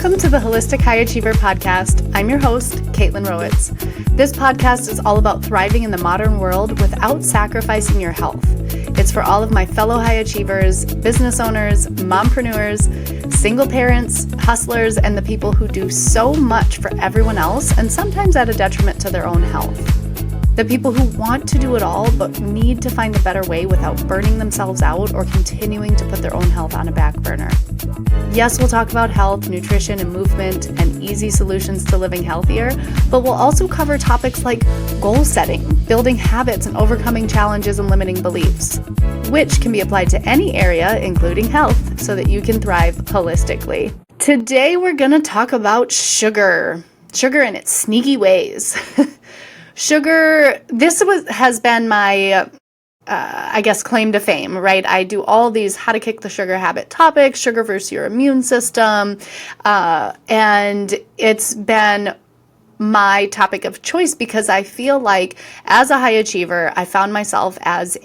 Welcome to the Holistic High Achiever podcast. I'm your host, Kaitlin Rohowetz. This podcast is all about thriving in the modern world without sacrificing your health. It's for all of my fellow high achievers, business owners, mompreneurs, single parents, hustlers, and the people who do so much for everyone else and sometimes at a detriment to their own health. The people who want to do it all but need to find a better way without burning themselves out or continuing to put their own health on a back burner. Yes, we'll talk about health, nutrition, and movement, and easy solutions to living healthier, but we'll also cover topics like goal setting, building habits, and overcoming challenges and limiting beliefs, which can be applied to any area, including health, so that you can thrive holistically. Today, we're going to talk about sugar in its sneaky ways. Sugar, has been my, claim to fame, right? I do all these how to kick the sugar habit topics, sugar versus your immune system, and it's been my topic of choice because I feel like as a high achiever, I found myself as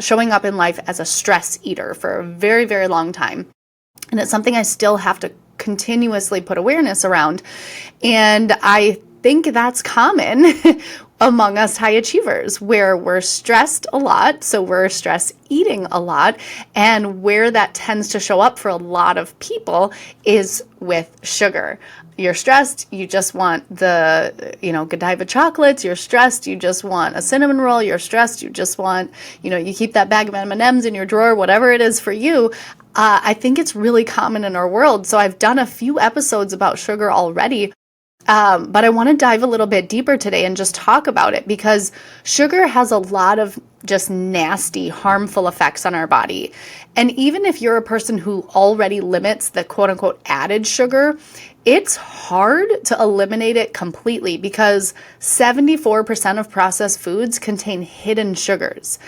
showing up in life as a stress eater for a very, very long time. And it's something I still have to continuously put awareness around. And I think that's common among us high achievers, where we're stressed a lot, so we're stress eating a lot, and where that tends to show up for a lot of people is with sugar. You're stressed, you just want the, Godiva chocolates, you're stressed, you just want a cinnamon roll, you're stressed, you just want, you keep that bag of M&Ms in your drawer, whatever it is for you. I think it's really common in our world, so I've done a few episodes about sugar already. But I want to dive a little bit deeper today and just talk about it because sugar has a lot of just nasty, harmful effects on our body. And even if you're a person who already limits the quote unquote added sugar, it's hard to eliminate it completely because 74% of processed foods contain hidden sugars.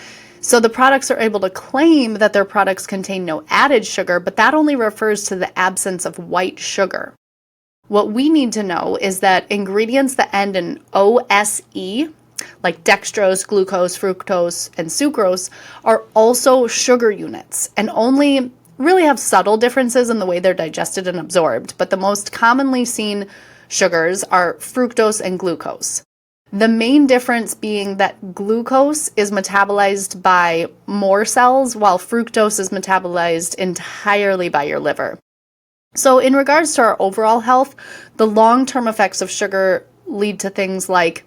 So the products are able to claim that their products contain no added sugar, but that only refers to the absence of white sugar. What we need to know is that ingredients that end in OSE, like dextrose, glucose, fructose, and sucrose, are also sugar units and only really have subtle differences in the way they're digested and absorbed. But the most commonly seen sugars are fructose and glucose. The main difference being that glucose is metabolized by more cells, while fructose is metabolized entirely by your liver. So in regards to our overall health, the long-term effects of sugar lead to things like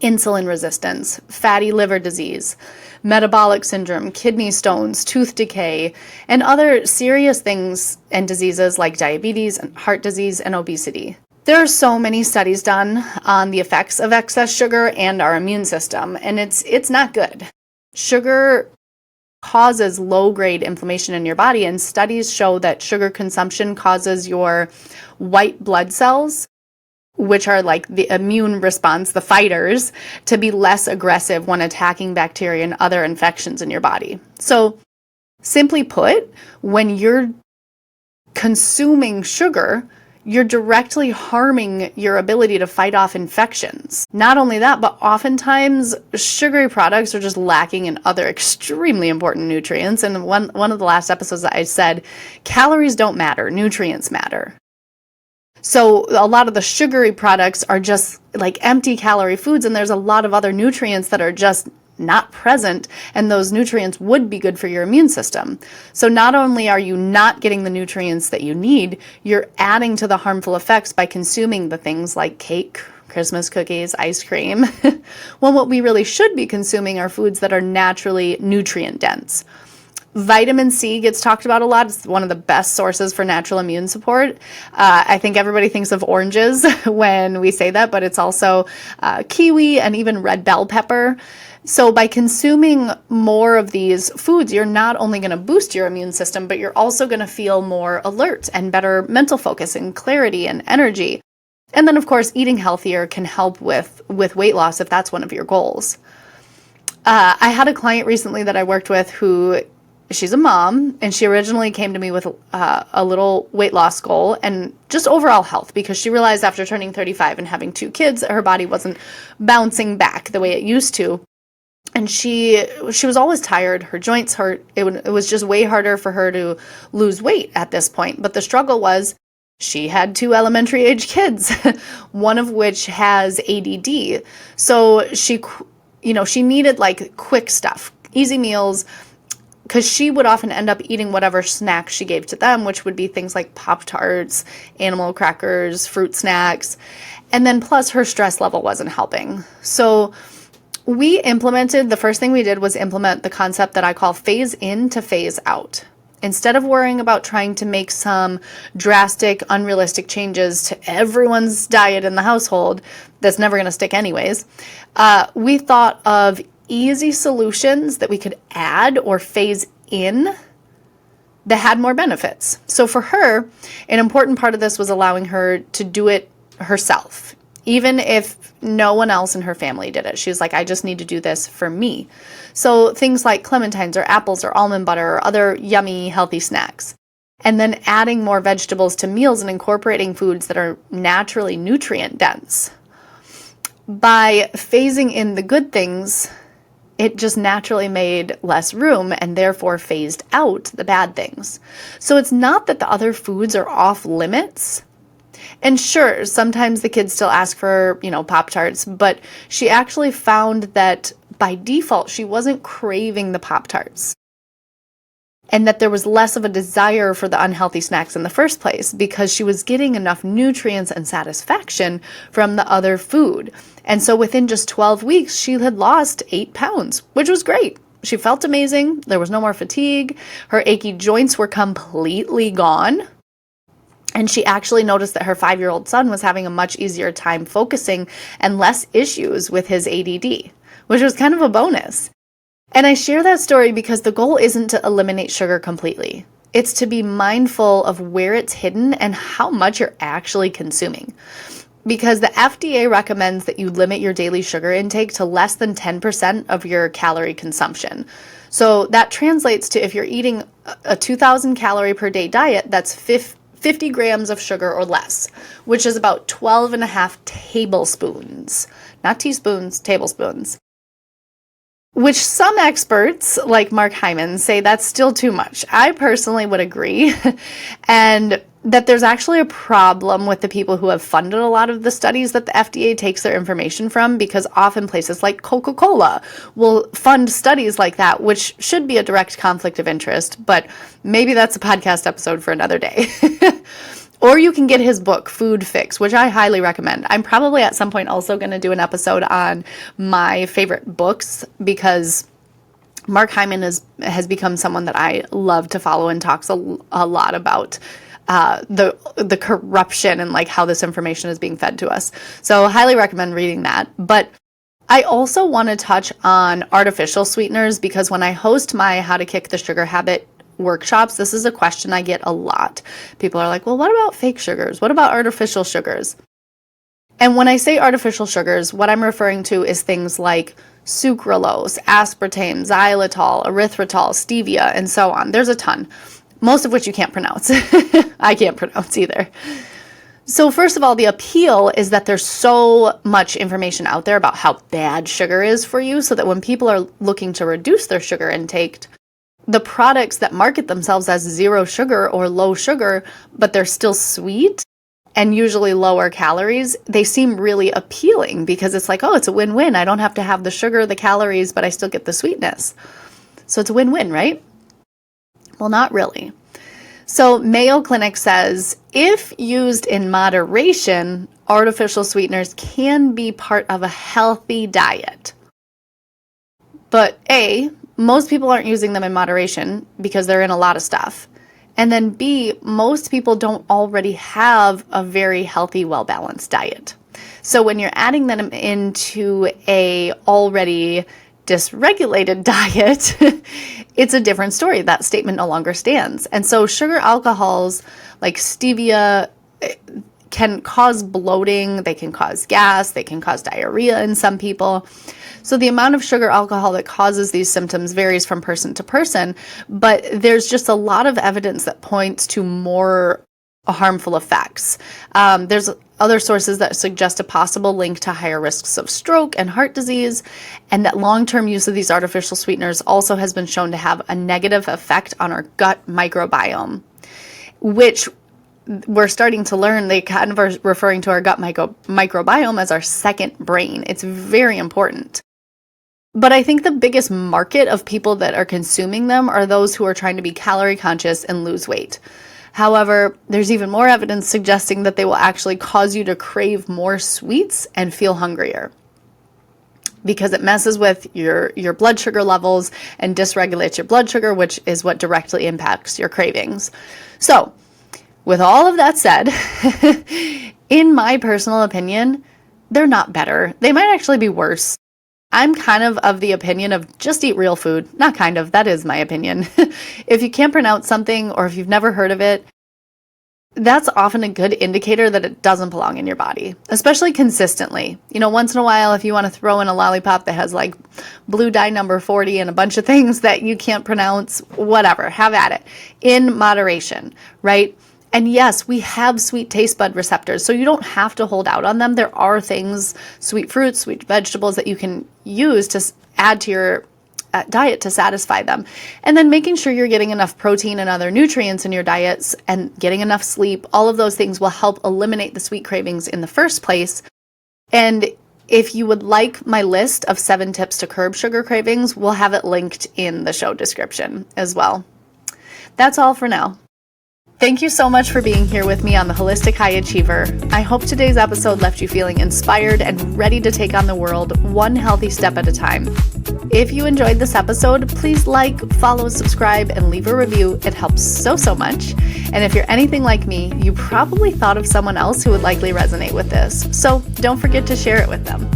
insulin resistance, fatty liver disease, metabolic syndrome, kidney stones, tooth decay, and other serious things and diseases like diabetes and heart disease and obesity. There are so many studies done on the effects of excess sugar and our immune system, and it's not good. Sugar causes low-grade inflammation in your body, and studies show that sugar consumption causes your white blood cells, which are like the immune response, the fighters, to be less aggressive when attacking bacteria and other infections in your body. So, simply put, when you're consuming sugar, you're directly harming your ability to fight off infections. Not only that, but oftentimes sugary products are just lacking in other extremely important nutrients. And one of the last episodes that I said, calories don't matter, nutrients matter. So a lot of the sugary products are just like empty calorie foods, and there's a lot of other nutrients that are just not present, and those nutrients would be good for your immune system. So not only are you not getting the nutrients that you need, you're adding to the harmful effects by consuming the things like cake, Christmas cookies, ice cream. Well, what we really should be consuming are foods that are naturally nutrient dense. Vitamin C gets talked about a lot. It's one of the best sources for natural immune support. I think everybody thinks of oranges when we say that, but it's also kiwi and even red bell pepper. So by consuming more of these foods, you're not only going to boost your immune system, but you're also going to feel more alert and better mental focus and clarity and energy. And then, of course, eating healthier can help with weight loss if that's one of your goals. I had a client recently that I worked with who, she's a mom, and she originally came to me with a little weight loss goal and just overall health, because she realized after turning 35 and having 2 kids that her body wasn't bouncing back the way it used to. And she was always tired. Her joints hurt. It was just way harder for her to lose weight at this point. But the struggle was She had 2 elementary age kids, one of which has ADD. So she needed like quick stuff, easy meals, because she would often end up eating whatever snacks she gave to them, which would be things like Pop-Tarts, animal crackers, fruit snacks. And then plus her stress level wasn't helping. So the first thing we did was implement the concept that I call phase in to phase out. Instead of worrying about trying to make some drastic, unrealistic changes to everyone's diet in the household that's never going to stick anyways, we thought of easy solutions that we could add or phase in that had more benefits. So for her, an important part of this was allowing her to do it herself, even if no one else in her family did it. She was like, I just need to do this for me. So things like clementines or apples or almond butter or other yummy, healthy snacks. And then adding more vegetables to meals and incorporating foods that are naturally nutrient dense. By phasing in the good things, it just naturally made less room and therefore phased out the bad things. So it's not that the other foods are off limits. And sure, sometimes the kids still ask for, Pop-Tarts, but she actually found that by default, she wasn't craving the Pop-Tarts. And that there was less of a desire for the unhealthy snacks in the first place because she was getting enough nutrients and satisfaction from the other food. And so within just 12 weeks, she had lost 8 pounds, which was great. She felt amazing. There was no more fatigue. Her achy joints were completely gone. And she actually noticed that her 5-year-old son was having a much easier time focusing and less issues with his ADD, which was kind of a bonus. And I share that story because the goal isn't to eliminate sugar completely. It's to be mindful of where it's hidden and how much you're actually consuming. Because the FDA recommends that you limit your daily sugar intake to less than 10% of your calorie consumption. So that translates to if you're eating a 2,000 calorie per day diet, that's 50 grams of sugar or less, which is about 12 and a half tablespoons, not teaspoons, tablespoons. Which some experts, like Mark Hyman, say that's still too much. I personally would agree, and that there's actually a problem with the people who have funded a lot of the studies that the FDA takes their information from, because often places like Coca-Cola will fund studies like that, which should be a direct conflict of interest, but maybe that's a podcast episode for another day. Or you can get his book, Food Fix, which I highly recommend. I'm probably at some point also going to do an episode on my favorite books, because Mark Hyman has become someone that I love to follow and talks a lot about the corruption and like how this information is being fed to us. So highly recommend reading that. But I also want to touch on artificial sweeteners, because when I host my How to Kick the Sugar Habit workshops, this is a question I get a lot. People are like, well, what about fake sugars? What about artificial sugars? And when I say artificial sugars, what I'm referring to is things like sucralose, aspartame, xylitol, erythritol, stevia, and so on. There's a ton, most of which you can't pronounce. I can't pronounce either. So first of all, the appeal is that there's so much information out there about how bad sugar is for you, so that when people are looking to reduce their sugar intake, the products that market themselves as zero sugar or low sugar, but they're still sweet and usually lower calories, they seem really appealing because it's like, oh, it's a win-win. I don't have to have the sugar, the calories, but I still get the sweetness. So it's a win-win, right? Well, not really. So Mayo Clinic says, if used in moderation, artificial sweeteners can be part of a healthy diet. But most people aren't using them in moderation because they're in a lot of stuff. And then B, most people don't already have a very healthy, well-balanced diet. So when you're adding them into a already dysregulated diet, it's a different story. That statement no longer stands. And so sugar alcohols like stevia can cause bloating, they can cause gas, they can cause diarrhea in some people. So the amount of sugar alcohol that causes these symptoms varies from person to person, but there's just a lot of evidence that points to more harmful effects. There's other sources that suggest a possible link to higher risks of stroke and heart disease, and that long-term use of these artificial sweeteners also has been shown to have a negative effect on our gut microbiome, which we're starting to learn they kind of are referring to our gut microbiome as our second brain. It's very important. But I think the biggest market of people that are consuming them are those who are trying to be calorie conscious and lose weight. However, there's even more evidence suggesting that they will actually cause you to crave more sweets and feel hungrier, because it messes with your blood sugar levels and dysregulates your blood sugar, which is what directly impacts your cravings. So, with all of that said, in my personal opinion, they're not better. They might actually be worse. I'm kind of the opinion of just eat real food. Not kind of, that is my opinion. If you can't pronounce something or if you've never heard of it, that's often a good indicator that it doesn't belong in your body, especially consistently. Once in a while, if you want to throw in a lollipop that has like blue dye number 40 and a bunch of things that you can't pronounce, whatever, have at it in moderation, right? And yes, we have sweet taste bud receptors, so you don't have to hold out on them. There are things, sweet fruits, sweet vegetables that you can use to add to your diet to satisfy them. And then making sure you're getting enough protein and other nutrients in your diets and getting enough sleep, all of those things will help eliminate the sweet cravings in the first place. And if you would like my list of 7 tips to curb sugar cravings, we'll have it linked in the show description as well. That's all for now. Thank you so much for being here with me on the Holistic High Achiever. I hope today's episode left you feeling inspired and ready to take on the world one healthy step at a time. If you enjoyed this episode, please like, follow, subscribe, and leave a review. It helps so much. And if you're anything like me, you probably thought of someone else who would likely resonate with this. So don't forget to share it with them.